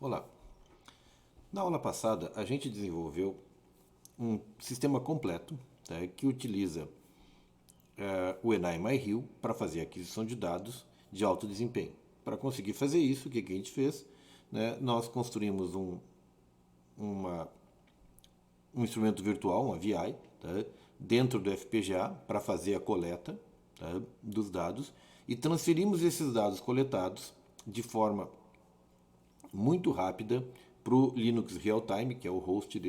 Olá. Na aula passada, a gente desenvolveu um sistema completo, tá, que utiliza o Enai MyHill para fazer aquisição de dados de alto desempenho. Para conseguir fazer isso, o que a gente fez? Né, nós construímos uma, um instrumento virtual, uma VI, tá, dentro do FPGA para fazer a coleta, tá, dos dados e transferimos esses dados coletados de forma muito rápida para o Linux Realtime, que é o host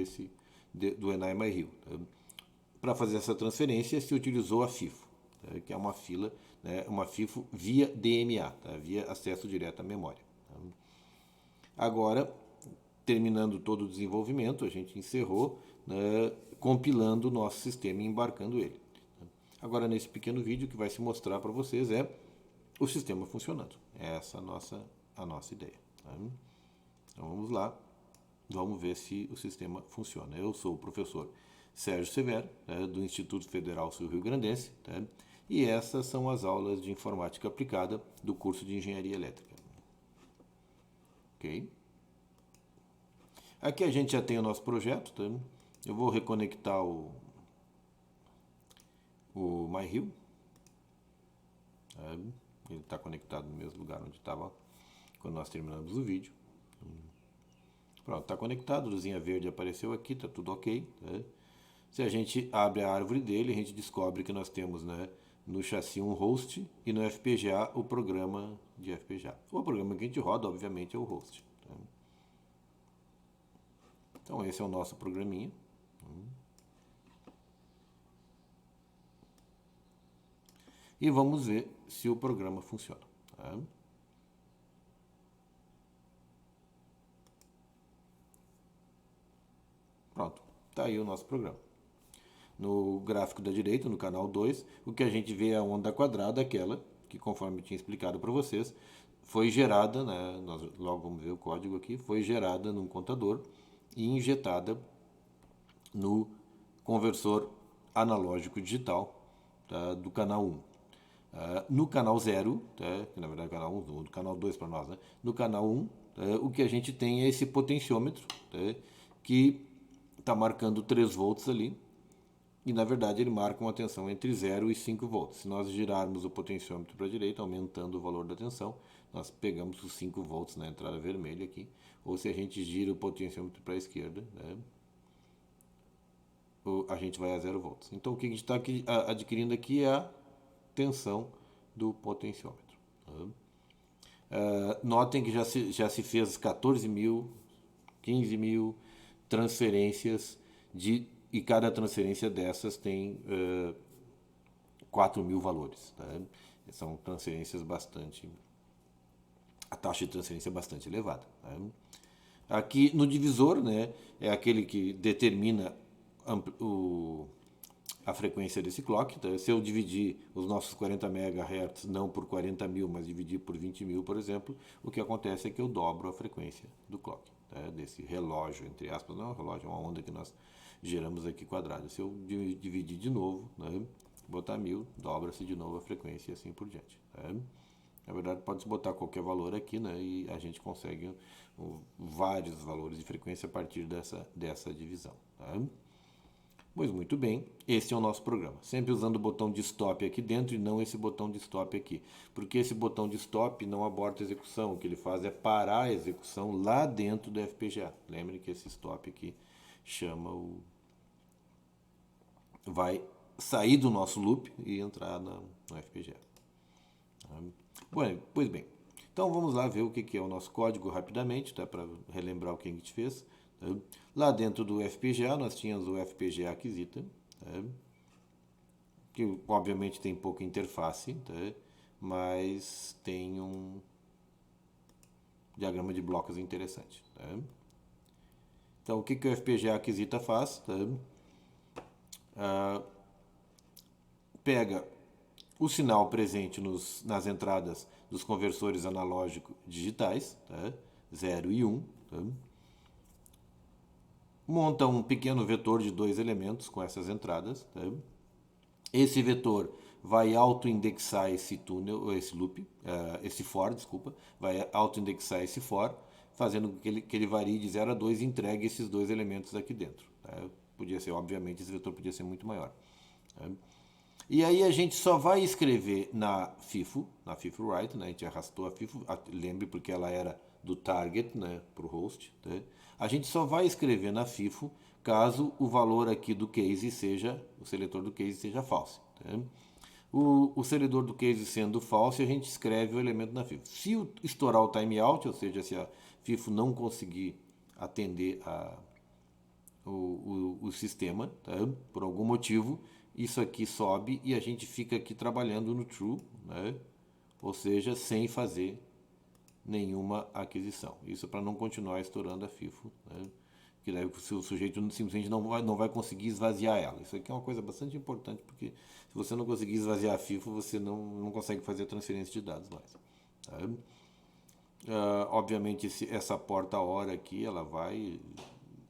do Enai MyHill. Tá? Para fazer essa transferência, se utilizou a FIFO, tá? Que é uma fila, né, uma FIFO via DMA, tá? Via acesso direto à memória. Tá? Agora, terminando todo o desenvolvimento, a gente encerrou, né, compilando o nosso sistema e embarcando ele. Agora, nesse pequeno vídeo, o que vai se mostrar para vocês é o sistema funcionando. Essa é a nossa ideia. Tá? Então vamos lá, vamos ver se o sistema funciona. Eu sou o professor Sérgio Severo, né, do Instituto Federal Sul-Rio Grandense, tá? E essas são as aulas de informática aplicada do curso de engenharia elétrica. Ok? Aqui a gente já tem o nosso projeto, tá? Eu vou reconectar o MyHill. Tá? Ele está conectado no mesmo lugar onde estava quando nós terminamos o vídeo. Pronto, está conectado, luzinha verde apareceu aqui, está tudo ok. Né? Se a gente abre a árvore dele, a gente descobre que nós temos, né, no chassi um host e no FPGA o programa de FPGA. O programa que a gente roda, obviamente, é o host. Tá? Então esse é o nosso programinha. E vamos ver se o programa funciona. Tá? Pronto, está aí o nosso programa. No gráfico da direita, no canal 2, o que a gente vê é a onda quadrada, aquela que, conforme eu tinha explicado para vocês, foi gerada, né, nós logo vamos ver o código aqui, foi gerada num contador e injetada no conversor analógico digital, tá, do canal 1. No canal 0, tá, que na verdade é o canal 1, do canal 2 para nós, né, no canal 1, tá, o que a gente tem é esse potenciômetro, tá, que está marcando 3 volts ali, e na verdade ele marca uma tensão entre 0 e 5 volts. Se nós girarmos o potenciômetro para a direita, aumentando o valor da tensão, nós pegamos os 5 volts na entrada vermelha aqui. Ou se a gente gira o potenciômetro para a esquerda, né, a gente vai a 0 volts. Então o que a gente está adquirindo aqui é a tensão do potenciômetro. Notem que já se fez 14 mil, 15 mil transferências e cada transferência dessas tem 4 mil valores. Tá? São transferências bastante... A taxa de transferência é bastante elevada. Tá? Aqui no divisor, né, é aquele que determina a frequência desse clock. Tá? Se eu dividir os nossos 40 MHz não por 40 mil, mas dividir por 20 mil, por exemplo, o que acontece é que eu dobro a frequência do clock. Tá? Desse relógio, entre aspas, não é um relógio, é uma onda que nós geramos aqui quadrada. Se eu dividir de novo, né, botar 1000, dobra-se de novo a frequência e assim por diante. Tá? Na verdade, pode-se botar qualquer valor aqui, né, e a gente consegue vários valores de frequência a partir dessa divisão. Tá? Pois muito bem, esse é o nosso programa. Sempre usando o botão de stop aqui dentro e não esse botão de stop aqui. Porque esse botão de stop não aborta a execução. O que ele faz é parar a execução lá dentro do FPGA. Lembre que esse stop aqui vai sair do nosso loop e entrar no FPGA. Bom, pois bem, então vamos lá ver o que é o nosso código rapidamente, tá, para relembrar o que a gente fez. Tá? Lá dentro do FPGA nós tínhamos o FPGA Aquisita, tá? Que obviamente tem pouca interface, tá? Mas tem um diagrama de blocos interessante. Tá? Então o que o FPGA Aquisita faz? Tá? Pega o sinal presente nas entradas dos conversores analógicos digitais, tá? 0 e 1, tá? Monta um pequeno vetor de 2 elementos com essas entradas. Tá? Esse vetor vai autoindexar esse túnel, esse loop, esse for, desculpa, vai autoindexar esse for fazendo que ele varie de 0 a 2 e entregue esses dois elementos aqui dentro. Tá? Podia ser, obviamente, esse vetor podia ser muito maior. Tá? E aí a gente só vai escrever na FIFO write, né? A gente arrastou a FIFO, lembre porque ela era do target, né, para o host. Tá? A gente só vai escrever na FIFO caso o valor aqui do case seja, o seletor do case seja false. Tá? O seletor do case sendo false, a gente escreve o elemento na FIFO. Se estourar o timeout, ou seja, se a FIFO não conseguir atender o sistema, tá? Por algum motivo, isso aqui sobe e a gente fica aqui trabalhando no true, né? Ou seja, sem fazer nenhuma aquisição. Isso para não continuar estourando a FIFO, né? Que daí o sujeito simplesmente não vai conseguir esvaziar ela. Isso aqui é uma coisa bastante importante, porque se você não conseguir esvaziar a FIFO, você não consegue fazer a transferência de dados mais. Tá? Obviamente, essa porta hora aqui, ela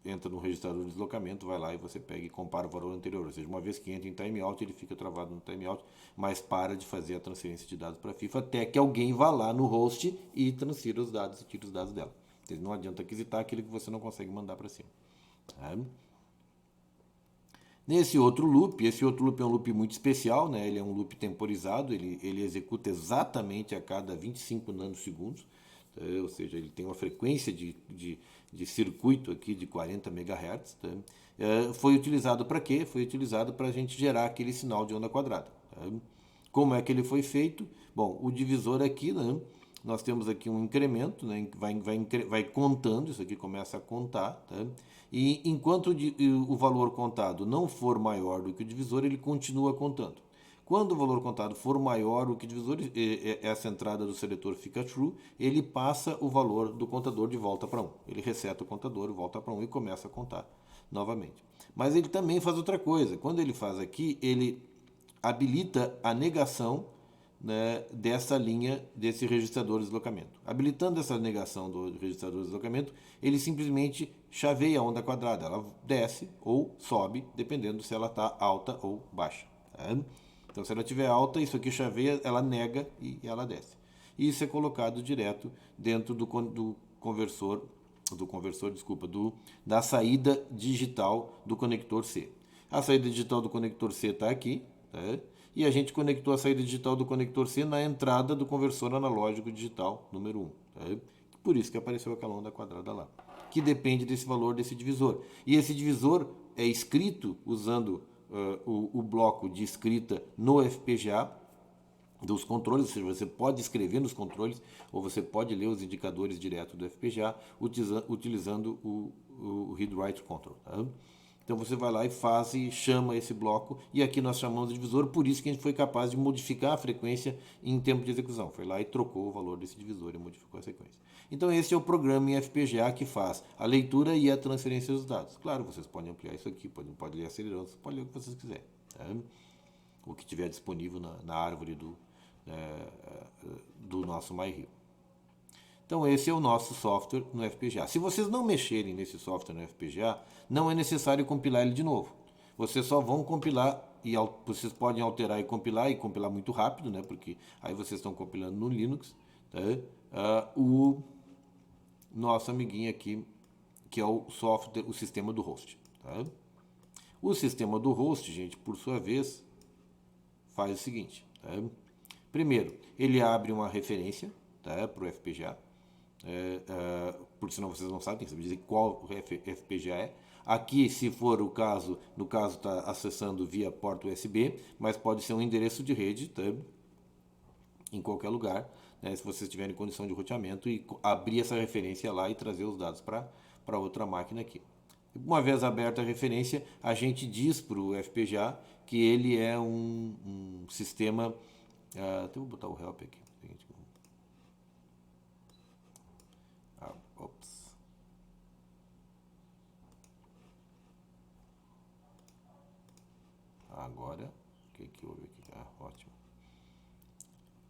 entra no registrador de deslocamento, vai lá e você pega e compara o valor anterior. Ou seja, uma vez que entra em timeout, ele fica travado no timeout, mas para de fazer a transferência de dados para a FIFA até que alguém vá lá no host e transfira os dados e tire os dados dela. Não adianta aquisitar aquilo que você não consegue mandar para cima. Tá? Esse outro loop é um loop muito especial, né? Ele é um loop temporizado, ele executa exatamente a cada 25 nanosegundos, tá? Ou seja, ele tem uma frequência de circuito aqui de 40 MHz. Tá? Foi utilizado para quê? Foi utilizado para a gente gerar aquele sinal de onda quadrada. Tá? Como é que ele foi feito? Bom, o divisor aqui, né? Nós temos aqui um incremento, né? Vai contando, isso aqui começa a contar, tá? E enquanto o valor contado não for maior do que o divisor, ele continua contando. Quando o valor contado for maior do que o divisor, essa entrada do seletor fica true, ele passa o valor do contador de volta para 1. Ele reseta o contador, volta para 1 e começa a contar novamente. Mas ele também faz outra coisa. Quando ele faz aqui, ele habilita a negação, né, dessa linha, desse registrador de deslocamento. Habilitando essa negação do registrador de deslocamento, ele simplesmente chaveia a onda quadrada. Ela desce ou sobe, dependendo se ela está alta ou baixa. Tá? Então, se ela estiver alta, isso aqui chaveia, ela nega e ela desce. E isso é colocado direto dentro do conversor, da saída digital do conector C. A saída digital do conector C está aqui, tá? E a gente conectou a saída digital do conector C na entrada do conversor analógico digital número 1. Tá? Por isso que apareceu aquela onda quadrada lá, que depende desse valor desse divisor. E esse divisor é escrito usando o bloco de escrita no FPGA dos controles, ou seja, você pode escrever nos controles ou você pode ler os indicadores direto do FPGA utilizando o read-write control. Tá? Então você vai lá e faz e chama esse bloco, e aqui nós chamamos de divisor, por isso que a gente foi capaz de modificar a frequência em tempo de execução. Foi lá e trocou o valor desse divisor e modificou a sequência. Então esse é o programa em FPGA que faz a leitura e a transferência dos dados. Claro, vocês podem ampliar isso aqui, pode ler acelerando, pode ler o que vocês quiserem. Tá? O que tiver disponível na árvore do nosso MyRio. Então esse é o nosso software no FPGA. Se vocês não mexerem nesse software no FPGA, não é necessário compilar ele de novo. Vocês só vão compilar, e vocês podem alterar e compilar muito rápido, né? Porque aí vocês estão compilando no Linux, tá? O nosso amiguinho aqui, que é o software, o sistema do host. Tá? O sistema do host, gente, por sua vez, faz o seguinte. Tá? Primeiro, ele abre uma referência, tá, para o FPGA. Porque senão vocês não sabem, tem que saber dizer qual FPGA é. Aqui, se for o caso, no caso está acessando via porta USB, mas pode ser um endereço de rede, tá, em qualquer lugar, né, se vocês tiverem condição de roteamento, e abrir essa referência lá e trazer os dados para outra máquina aqui. Uma vez aberta a referência, a gente diz para o FPGA que ele é um sistema... eu vou botar o help aqui. Ops. Agora, o que houve aqui? Ótimo.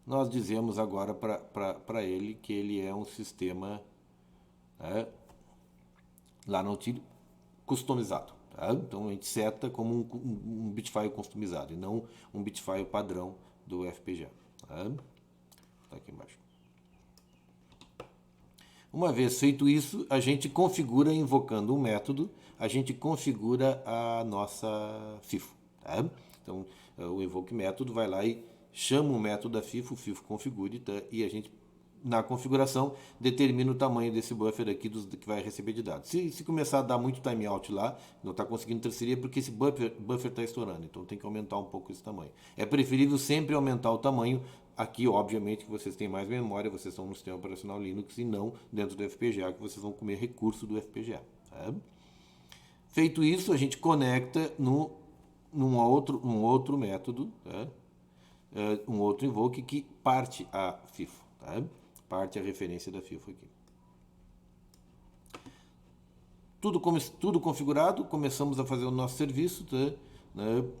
Nós dizemos agora para ele que ele é um sistema, né, lá no util customizado. Tá? Então a gente seta como um bitfile customizado e não um bitfile padrão do FPGA. Tá? Tá aqui embaixo. Uma vez feito isso, a gente configura, invocando um método, a gente configura a nossa FIFO. Tá? Então, o invoke método vai lá e chama o método da FIFO, o FIFO configure, tá? E a gente, na configuração, determina o tamanho desse buffer aqui que vai receber de dados. Se começar a dar muito timeout lá, não está conseguindo transferir, é porque esse buffer está estourando, então tem que aumentar um pouco esse tamanho. É preferível sempre aumentar o tamanho. Aqui, obviamente, que vocês têm mais memória, vocês estão no sistema operacional Linux e não dentro do FPGA, que vocês vão comer recurso do FPGA. Tá? Feito isso, a gente conecta num outro método, tá? Um outro invoke que parte a FIFO. Tá? Parte a referência da FIFO aqui. Tudo configurado, começamos a fazer o nosso serviço. Tá?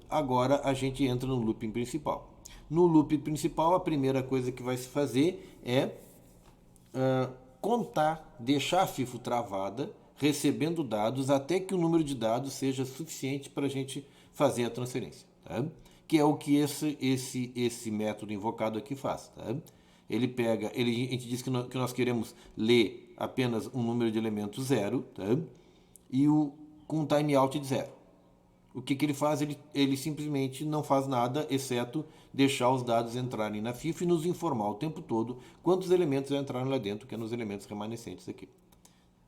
Agora a gente entra no looping principal. No loop principal, a primeira coisa que vai se fazer é contar, deixar a FIFO travada, recebendo dados até que o número de dados seja suficiente para a gente fazer a transferência. Tá? Que é o que esse método invocado aqui faz. Tá? Ele pega, a gente diz que nós queremos ler apenas um número de elementos zero, tá? E com um timeout de zero. O que ele faz? Ele simplesmente não faz nada, exceto deixar os dados entrarem na FIFO e nos informar o tempo todo quantos elementos entraram lá dentro, que é nos elementos remanescentes aqui.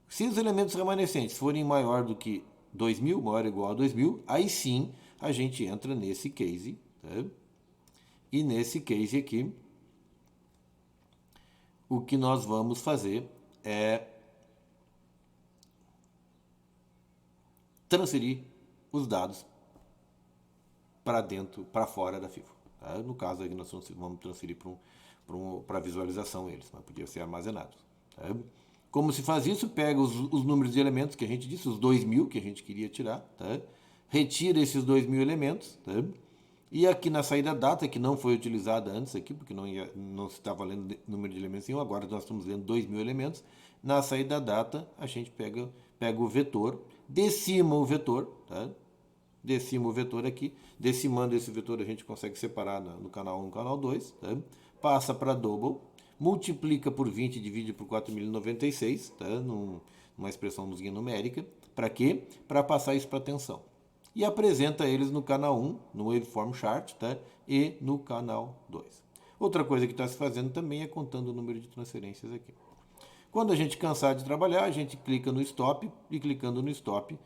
Se os elementos remanescentes forem maior do que 2.000, maior ou igual a 2.000, aí sim a gente entra nesse case. Tá? E nesse case aqui, o que nós vamos fazer é transferir os dados para dentro, para fora da FIFO. Tá? No caso aqui nós vamos transferir para visualização eles, mas podia ser armazenados. Tá? Como se faz isso? Pega os números de elementos que a gente disse, os 2.000 que a gente queria tirar, tá? Retira esses 2.000 elementos, tá? E aqui na saída data, que não foi utilizada antes aqui, porque não se estava lendo número de elementos nenhum, agora nós estamos lendo 2.000 elementos. Na saída data, a gente pega o vetor, decima o vetor, tá? Decima o vetor aqui, decimando esse vetor a gente consegue separar no canal 1 e no canal 2, tá? Passa para double, multiplica por 20 e divide por 4.096, tá? Numa expressãozinha numérica. Para quê? Para passar isso para tensão. E apresenta eles no canal 1, no Waveform Chart, tá? E no canal 2. Outra coisa que está se fazendo também é contando o número de transferências aqui. Quando a gente cansar de trabalhar, a gente clica no stop, e clicando no stop,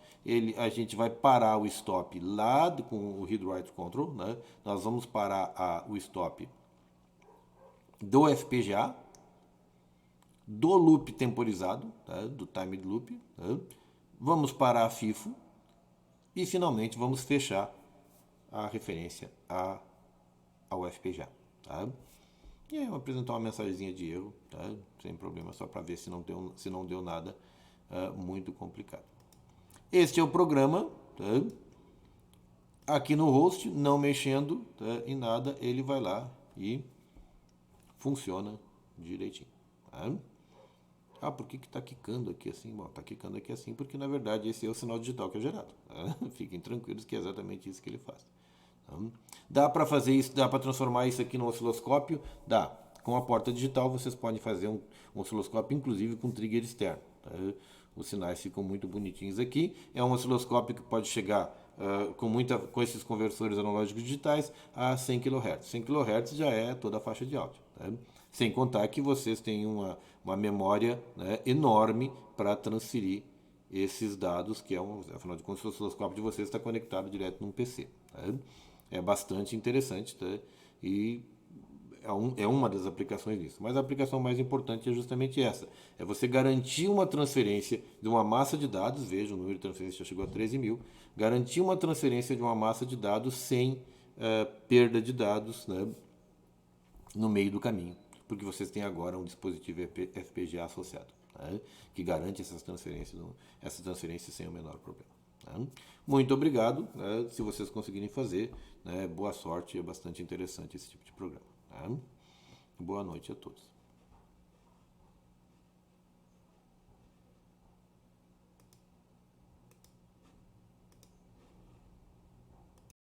a gente vai parar o stop lá com o Read Write Control, né? Nós vamos parar o stop do FPGA, do loop temporizado, tá? Do timed loop, tá? Vamos parar a FIFO e finalmente vamos fechar a referência ao FPGA. Tá? E aí eu vou apresentar uma mensagenzinha de erro, tá? Sem problema, só para ver se não deu nada muito complicado. Este é o programa, tá? Aqui no host, não mexendo, tá? Em nada, ele vai lá e funciona direitinho. Tá? Por que está quicando aqui assim? Bom, está quicando aqui assim porque, na verdade, esse é o sinal digital que é gerado. Tá? Fiquem tranquilos que é exatamente isso que ele faz. Dá para fazer isso, dá para transformar isso aqui no osciloscópio? Dá. Com a porta digital vocês podem fazer um osciloscópio, inclusive com trigger externo. Tá? Os sinais ficam muito bonitinhos aqui. É um osciloscópio que pode chegar com esses conversores analógicos digitais a 100 kHz. 100 kHz já é toda a faixa de áudio. Tá? Sem contar que vocês têm uma memória, né, enorme para transferir esses dados, que afinal de contas, o osciloscópio de vocês está conectado direto num PC. Tá? É bastante interessante, tá? E é uma das aplicações disso. Mas a aplicação mais importante é justamente essa. É você garantir uma transferência de uma massa de dados, veja, o número de transferências já chegou a 13.000, garantir uma transferência de uma massa de dados sem perda de dados, né, no meio do caminho. Porque vocês têm agora um dispositivo FPGA associado, né, que garante essas transferências sem o menor problema. Muito obrigado, né? Se vocês conseguirem fazer, né? Boa sorte, é bastante interessante esse tipo de programa. Boa noite a todos.